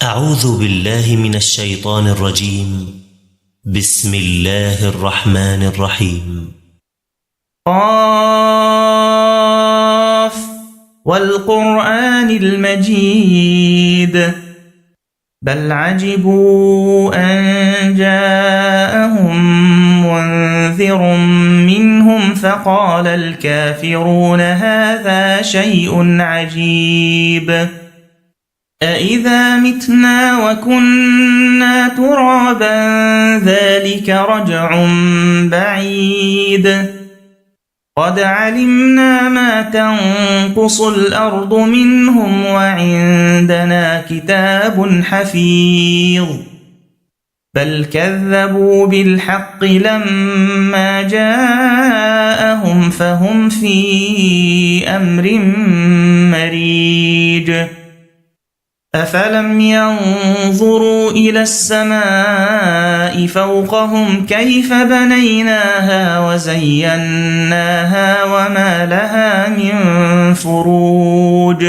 أعوذ بالله من الشيطان الرجيم. بسم الله الرحمن الرحيم. قاف والقرآن المجيد بل عجبوا أن جاءهم منذر منهم فقال الكافرون هذا شيء عجيب أإذا متنا وكنا ترابا ذلك رجع بعيد قد علمنا ما تنقص الأرض منهم وعندنا كتاب حفيظ بل كذبوا بالحق لما جاءهم فهم في أمر مريج أفلم ينظروا إلى السماء فوقهم كيف بنيناها وزيناها وما لها من فروج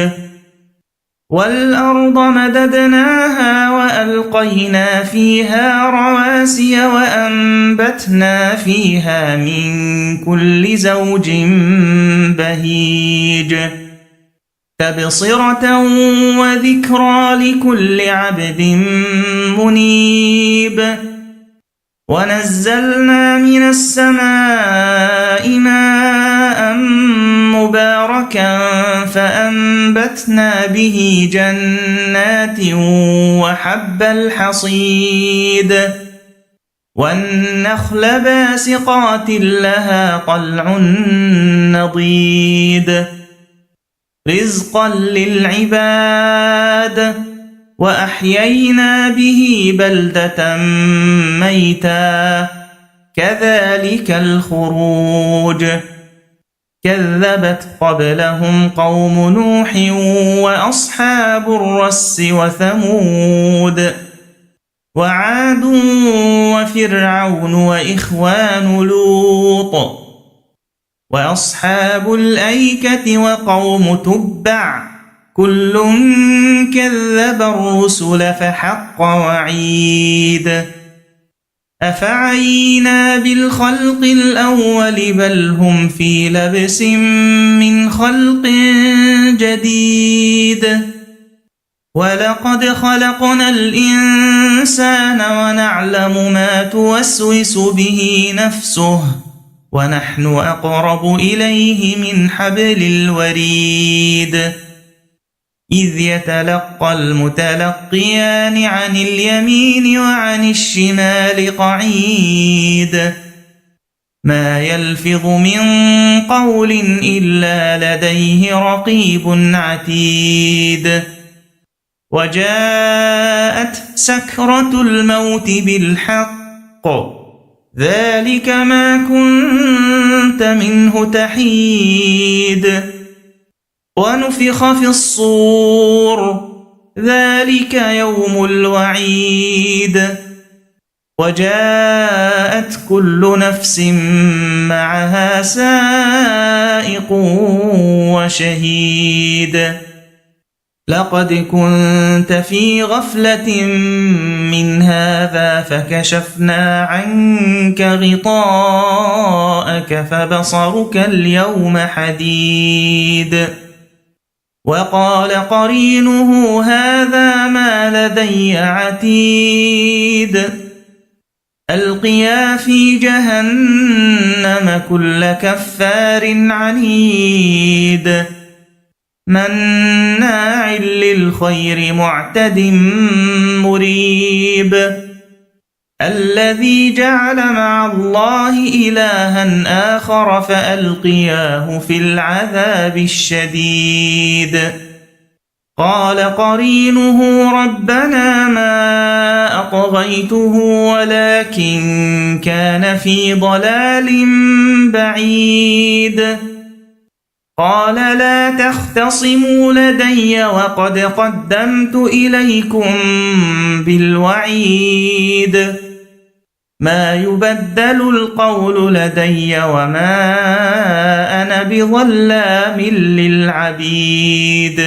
والأرض مددناها وألقينا فيها رواسي وأنبتنا فيها من كل زوج بهيج تبصرة وذكرى لكل عبد منيب ونزلنا من السماء ماء مباركا فأنبتنا به جنات وحب الحصيد والنخل باسقات لها طلع نضيد رزقا للعباد وأحيينا به بلدة ميتا كذلك الخروج كذبت قبلهم قوم نوح وأصحاب الرس وثمود وعاد وفرعون وإخوان لوط وأصحاب الأيكة وقوم تبع كل كذب الرسل فحق وعيد أفعينا بالخلق الأول بل هم في لبس من خلق جديد ولقد خلقنا الإنسان ونعلم ما توسوس به نفسه ونحن أقرب إليه من حبل الوريد إذ يتلقى المتلقيان عن اليمين وعن الشمال قعيد ما يلفظ من قول إلا لديه رقيب عتيد وجاءت سكرة الموت بالحق ذلك ما كنت منه تحيد ونفخ في الصور ذلك يوم الوعيد وجاءت كل نفس معها سائق وشهيد لقد كنت في غفلة من هذا فكشفنا عنك غطاءك فبصرك اليوم حديد وقال قرينه هذا ما لدي عتيد ألقيا في جهنم كل كفار عنيد مناع للخير معتد مريب الذي جعل مع الله إلها آخر فألقياه في العذاب الشديد قال قرينه ربنا ما أطغيته ولكن كان في ضلال بعيد قال لا تختصموا لدي وقد قدمت إليكم بالوعيد ما يبدل القول لدي وما أنا بظلام للعبيد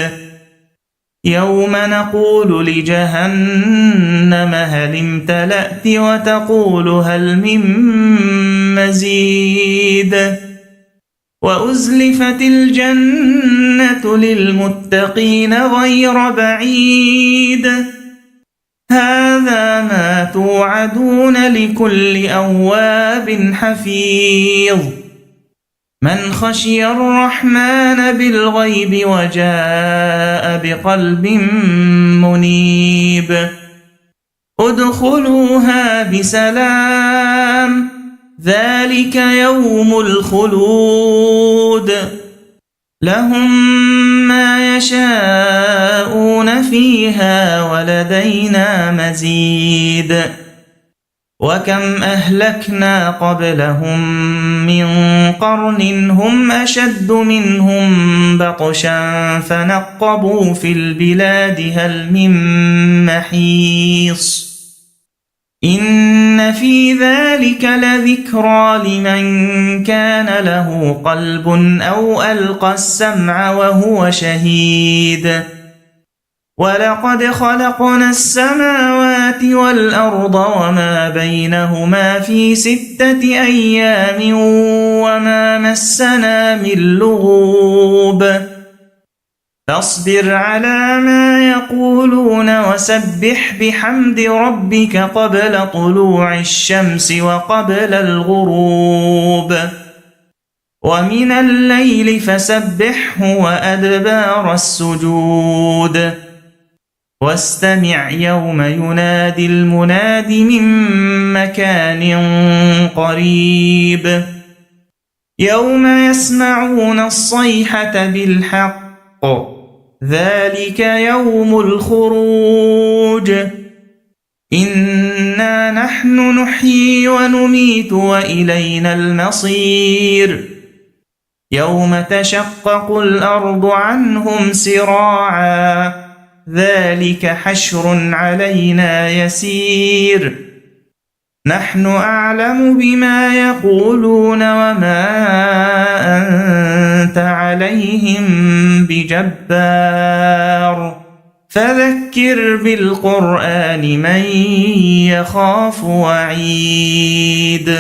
يوم نقول لجهنم هل امتلأت وتقول هل من مزيد وأزلفت الجنة للمتقين غير بعيد هذا ما توعدون لكل أواب حفيظ من خشي الرحمن بالغيب وجاء بقلب منيب ادخلوها بسلام ذلك يوم الخلود لهم ما يشاءون فيها ولدينا مزيد وكم أهلكنا قبلهم من قرن هم أشد منهم بطشا فنقبوا في البلاد هل من محيص إن في ذلك لذكرى لمن كان له قلب أو ألقى السمع وهو شهيد ولقد خلقنا السماوات والأرض وما بينهما في 6 أيام وما مسنا من لغوب فاصبر على ما يقولون وسبح بحمد ربك قبل طلوع الشمس وقبل الغروب ومن الليل فسبحه وأدبار السجود واستمع يوم ينادي المناد من مكان قريب يوم يسمعون الصيحة بالحق ذلك يوم الخروج إنا نحن نحيي ونميت وإلينا المصير يوم تشقق الأرض عنهم سراعا ذلك حشر علينا يسير نحن أعلم بما يقولون وما أنت عليهم بجبار فذكر بالقرآن من يخاف وعيد